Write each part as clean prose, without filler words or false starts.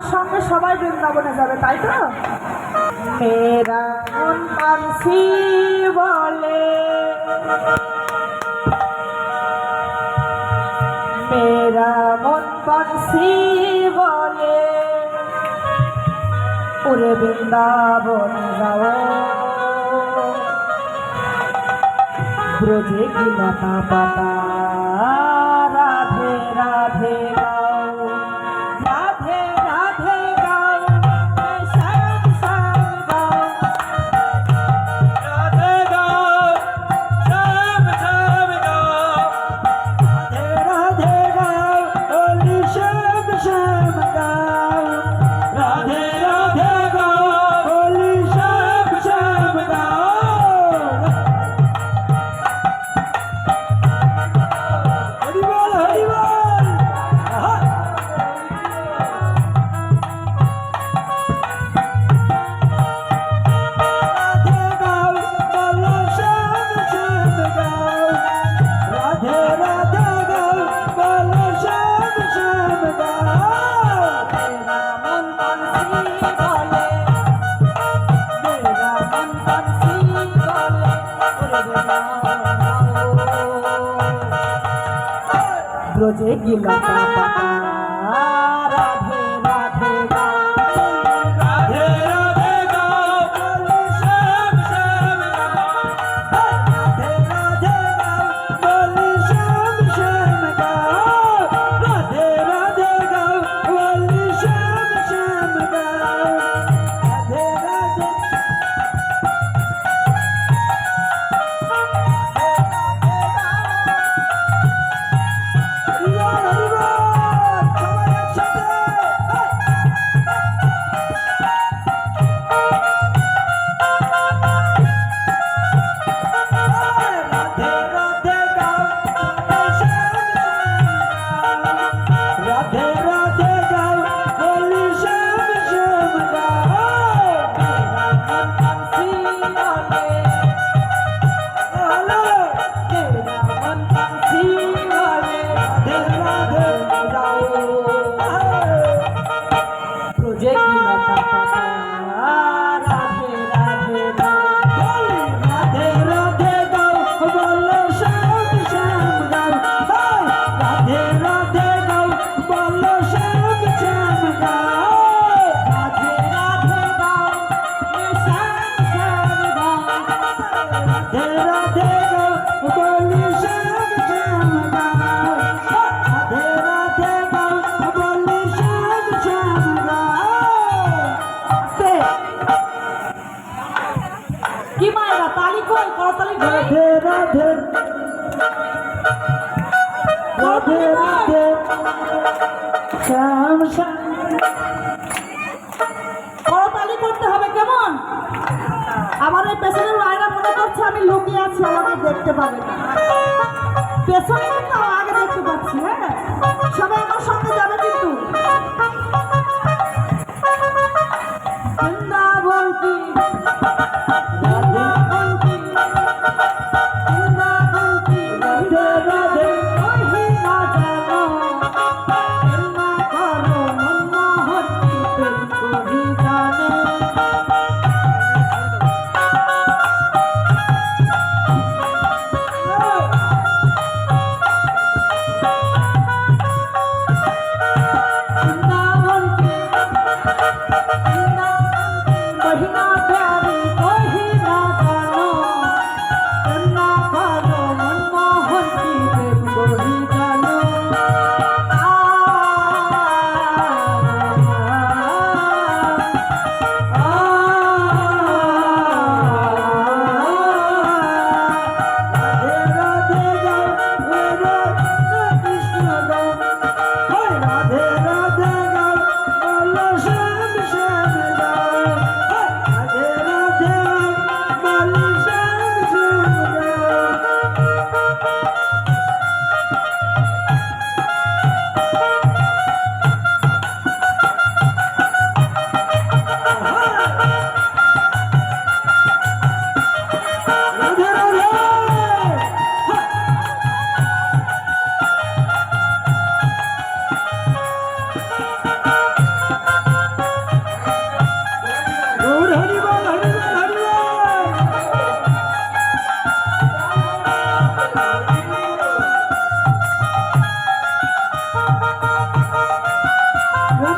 সঙ্গে সবাই বৃন্দাবনে যাবে, তাই তো? মেরা মন পানসি বলে, মেরা মন পানসি বলে, ওরে বৃন্দাবন যাও, ব্রজে কি লতা পাতা রাধে রাধে গাও, রাধে রাধে গাও, শ্যাম শ্যাম গাও, রাধে গাও, শ্যাম শ্যাম গাও, রাধে রাধে গাও, ওলি শ্যাম শ্যাম গাও, রাধে রাধে গাও, ওলি শ্যাম শ্যাম গাও। হরি বল হরি বল। আহা! রাধে গাও, বলো শ্যাম শ্যাম গাও, রাধে রাধে গাও, বলো শ্যাম শ্যাম গাও। মেরা মন পানসি বলে, মেরা মন পানসি বলে, ওরে বৃন্দাবন ব্রজে কি লতা পাতা রাধে রাধে গাও, রাধে রাধে গাও, শ্যাম শ্যাম গাও, রাধে রাধে গাও, বলি শ্যাম শ্যাম গাও, রাধে রাধে গাও, বলি শ্যাম শ্যাম গাও, রাধে রাধে। হরি বল, হরি বল, সবাই একসাথে। রাধে রাধে গাও, রাধে রাধে গাও, বলি শ্যাম শ্যাম গাও। মেরা মন পানসি বলে, হ্যালো, মেরা মন পানসি বলে, রাধে রাধে গাও, ব্রজে কি লতা পাতা রাধে রাধে গাও, বলি রাধে রাধে গাও, বলো শ্যাম শ্যাম গাও, রাধে রাধে গাও, বলো শ্যাম শ্যাম গাও, রাধে রাধে গাও, শ্যাম শ্যাম গাও, রাধে রাধে গাও, বলি শ্যাম শ্যাম গাও, রাধে রাধে গাও, বলি শ্যাম শ্যাম গাও। আস্তে। কি মায়েরা তালি কই, করতালি কই? রাধে রাধে, রাধে রাধে, শ্যাম শ্যাম। করতালি করতে হবে কেমন? আমার এই পেছনের মায়েরা মনে করছে আমি লুকিয়ে আছি, আমাকে দেখতে পাবে না। পেছনে তো আগে দেখতে পাচ্ছি। হ্যাঁ, সবাই আমার সঙ্গে যাবে কিন্তু। বৃন্দাবন কি, বৃন্দাবন কি, বৃন্দাবন কি, রাধে রাধে কহি না জানো, প্রেম না করো মন মোহনী, প্রেম কহি জানে। বৃন্দাবন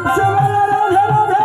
সবাই রাধে রাধে